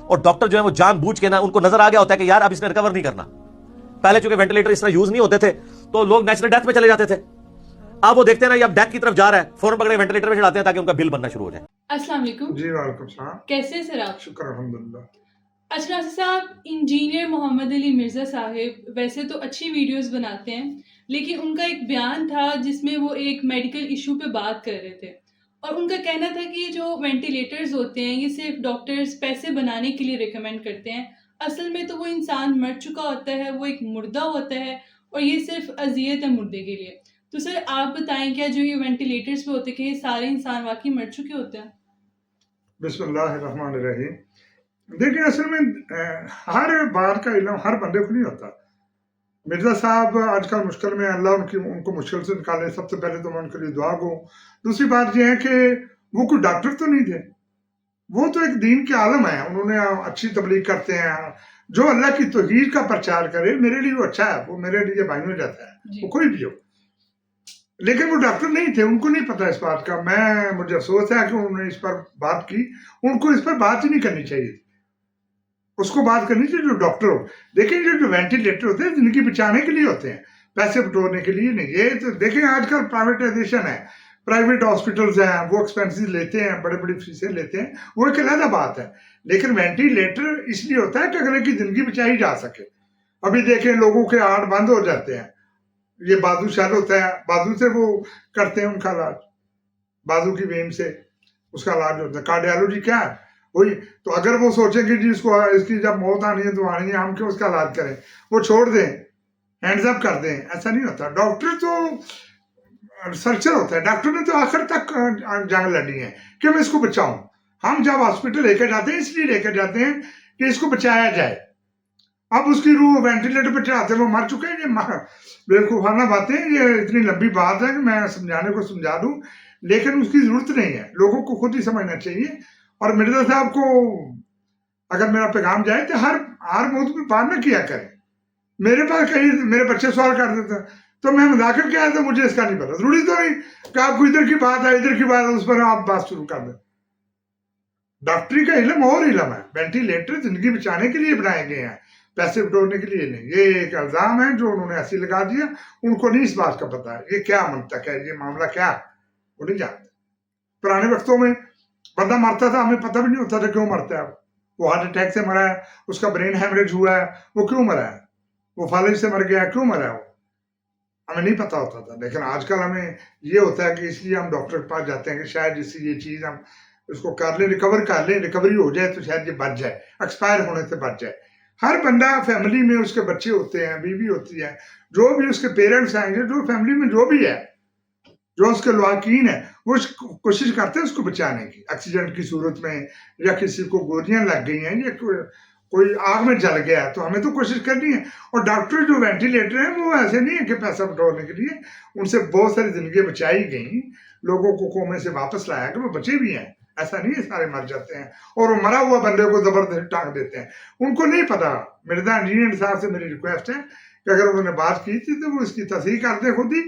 और डॉक्टर जो है वो जानबूझ के ना, उनको नजर आ गया होता है कि यार अब इसने रिकवर नहीं करना। पहले चूंकि वेंटिलेटर इस तरह यूज नहीं होते थे तो लोग नेचुरल डेथ में चले जाते थे। अब वो देखते हैं ना, ये अब डेथ की तरफ जा रहा है, फौरन पकड़े वेंटिलेटर में चढ़ाते हैं ताकि उनका बिल बनना शुरू हो जाए। अस्सलाम वालेकुम। जी वालेकुम सलाम। कैसे हैं सर आप? शुक्र अल्हम्दुलिल्लाह। अच्छा साहब, इंजीनियर मोहम्मद अली मिर्ज़ा साहिब वैसे तो अच्छी वीडियोस बनाते हैं, लेकिन उनका एक बयान था जिसमें वो एक मेडिकल इशू पे बात कर रहे थे और उनका कहना था कि ये जो वेंटिलेटर्स होते हैं ये सिर्फ डॉक्टर्स पैसे बनाने के लिए रिकमेंड करते हैं। असल में तो वो इंसान मर चुका होता है, वो एक मुर्दा होता है और ये सिर्फ अजियत है मुर्दे के लिए। तो सर आप बताएं, क्या जो ये वेंटिलेटर्स पे होते हैं ये सारे इंसान वाकई मर चुके होते हैं? बिस्मिल्लाहिर्रहमानिर्रहीम। देखिए असल में हर बात का इल्म हर बंदे को नहीं होता। मिर्जा साहब आजकल मुश्किल में, अल्लाह उनको मुश्किल से निकाले। सबसे पहले तो मैं उनके लिए दुआ को। दूसरी बात यह है कि वो कोई डॉक्टर तो नहीं थे, वो तो एक दीन के आलम है। उन्होंने अच्छी तबलीग करते हैं। जो अल्लाह की तौहीद का प्रचार करे मेरे लिए वो अच्छा है, वो मेरे लिए भाई में जाता है, वो कोई भी हो। लेकिन वो डॉक्टर नहीं थे, उनको नहीं पता इस बात का। मुझे अफसोस है कि उन्होंने इस पर बात की। उनको इस पर बात ही नहीं करनी चाहिए थी। उसको बात करनी चाहिए जो डॉक्टर हो। देखिए जो वेंटिलेटर होते हैं जिंदगी बचाने के लिए होते हैं, पैसे बटोरने के लिए नहीं। ये तो देखिए आजकल प्राइवेटाइजेशन है, प्राइवेट हॉस्पिटल्स हैं, वो एक्सपेंसेस लेते हैं, बड़े बड़ी फीसें लेते हैं, वो एक अलग बात है। लेकिन वेंटिलेटर इसलिए होता है कि अगले की जिंदगी बचाई जा सके। अभी देखें लोगों के हार्ट बंद हो जाते हैं, ये बाजू शल होता है, बाजू से वो करते हैं उनका इलाज, बाजू की वेन से उसका इलाज होता है। कार्डियोलॉजी क्या है? वही। तो अगर वो सोचेंगे जी इसकी जब मौत आनी है तो आनी है, हम क्यों उसका इलाज करें, वो छोड़ दें, हैंड्स अप कर दें, ऐसा नहीं होता। डॉक्टर तो रिसर्चर होता है। डॉक्टर ने तो आखिर तक जंग लड़ी है कि मैं इसको बचाऊं। हम जब हॉस्पिटल लेकर जाते हैं इसलिए लेकर जाते हैं कि इसको बचाया जाए। अब उसकी रूह वेंटिलेटर पे चढ़ाते, वो मर चुके हैं। ये बेवकूफाना बातें, ये इतनी लंबी बात है कि मैं समझाने को समझा दूं, लेकिन उसकी जरूरत नहीं है। लोगों को खुद ही समझना चाहिए। और मिर्जा साहब को अगर मेरा पैगाम जाए तो हर मौत में बात न किया करें। मेरे पास कई मेरे बच्चे सवाल कर देते हैं तो मैं मजाक करके आया था, मुझे इसका नहीं पता। जरूरी तो नहीं कि आपको इधर की बात है, इधर की बात है, उस पर आप बात शुरू कर दें। डॉक्टरी का इल्म और इल्म है। वेंटिलेटर जिंदगी बचाने के लिए बनाए गए हैं, पैसे बटोरने के लिए नहीं। ये एक इल्जाम है जो उन्होंने ऐसी लगा दिया। उनको नहीं इस बात का पता है ये क्या मंतक है, ये मामला क्या है, वो नहीं जानते। पुराने वक्तों में बंदा मरता था, हमें पता भी नहीं होता था क्यों मरता है। वो हार्ट अटैक से मरा है, उसका ब्रेन हेमरेज हुआ है, वो क्यों मरा है, वो फालिज से मर गया, क्यों मरा है, वो हमें नहीं पता होता था। लेकिन आजकल हमें ये होता है कि इसलिए हम डॉक्टर के पास जाते हैं कि शायद इससे ये चीज हम उसको कर लें, रिकवर कर लें, रिकवरी हो जाए तो शायद ये बच जाए, एक्सपायर होने से बच जाए। हर बंदा फैमिली में उसके बच्चे होते हैं, बीवी होती है, जो भी उसके पेरेंट्स आएंगे, जो फैमिली में जो भी है, जो उसके लवाकीन है, वो कोशिश करते हैं उसको बचाने की। एक्सीडेंट की सूरत में या किसी को गोलियां लग गई हैं या कोई आग में जल गया तो हमें तो कोशिश करनी है। और डॉक्टर जो वेंटिलेटर हैं वो ऐसे नहीं है कि पैसा बटोरने के लिए। उनसे बहुत सारी जिंदगी बचाई गई, लोगों को कोमे से वापस लाया कि वो बचे भी हैं। ऐसा नहीं है सारे मर जाते हैं और वो मरा हुआ बंदे को जबरदस्ती टांग देते हैं। उनको नहीं पता। मिर्जा इंजीनियर साहब से मेरी रिक्वेस्ट है कि अगर उन्होंने बात की थी तो वो इसकी तस्दीक करते खुद ही।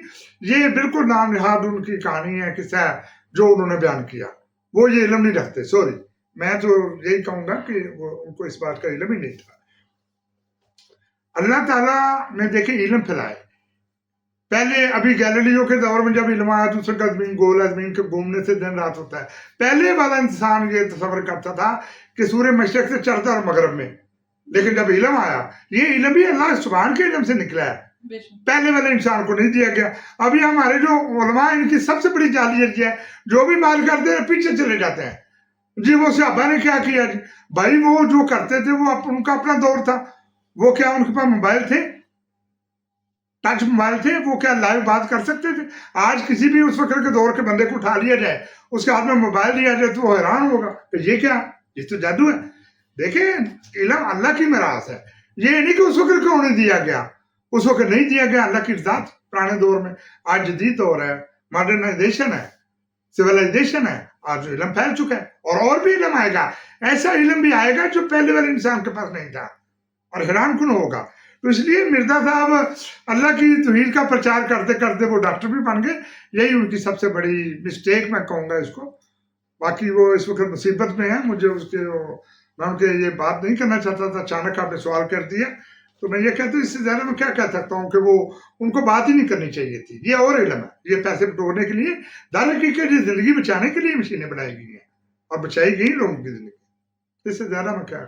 ये बिल्कुल नाम निहाद उनकी कहानी है, किस्सा है जो उन्होंने बयान किया। वो ये इल्म नहीं रखते। सॉरी, मैं तो यही कहूंगा कि वो उनको इस बात का इल्म ही नहीं था। अल्लाह ताला ने देखे इल्म फैलाए। पहले अभी गैलीलियो के दौर में जब इल्म आया दूसरे का जमीन गोल है, जमीन के घूमने से दिन रात होता है। पहले वाला इंसान ये तस्वर करता था कि सूर्य मशरक से चढ़ता और मगरब में। लेकिन जब इल्म आया, ये इल्म भी अल्लाह सुभान के इल्म से निकला है, पहले वाले इंसान को नहीं दिया गया। अभी हमारे जो उलमा इनकी सबसे बड़ी जालियत है, जो भी बात करते हैं पीछे चले जाते हैं। जी वो सहाबा ने क्या किया जी? भाई वो जो करते थे वो उनका अपना दौर था। वो क्या उनके पास मोबाइल थे, टच मोबाइल थे, वो क्या लाइव बात कर सकते थे? आज किसी भी उस वक्त के दौर के बंदे को उठा लिया जाए, उसके हाथ में मोबाइल दिया जाए तो वो हैरान होगा कि ये क्या, ये तो जादू है। देखिए इल्म अल्लाह की मिरास है। ये नहीं कि उस वक्त क्यों नहीं दिया गया, उस वक्त नहीं दिया गया, अल्लाह की इज़ात पुराने दौर में। आज जदीद दौर है, मॉडर्नाइजेशन है, सिविलाइजेशन है, आज इल्म फैल चुका है और भी इल्म आएगा। ऐसा इल्म भी आएगा जो पहले वाले इंसान के पास नहीं था और हैरान कुन होगा। तो इसलिए मिर्जा साहब अल्लाह की तौहीद का प्रचार करते करते वो डॉक्टर भी बन गए। यही उनकी सबसे बड़ी मिस्टेक मैं कहूँगा इसको। बाकी वो इस वक्त मुसीबत में है, मुझे उसके मैं उनके ये बात नहीं करना चाहता था, अचानक आपने सवाल कर दिया, तो मैं ये कहता हूँ इससे ज़्यादा मैं क्या कह सकता हूँ कि वो उनको बात ही नहीं करनी चाहिए थी। ये और इल्म है, ये पैसे बटोरने के लिए, दाल हकीकत ज़िंदगी बचाने के लिए मशीनें बनाई गई हैं और बचाई गई लोगों की ज़िंदगी, इससे ज़्यादा मैं क्या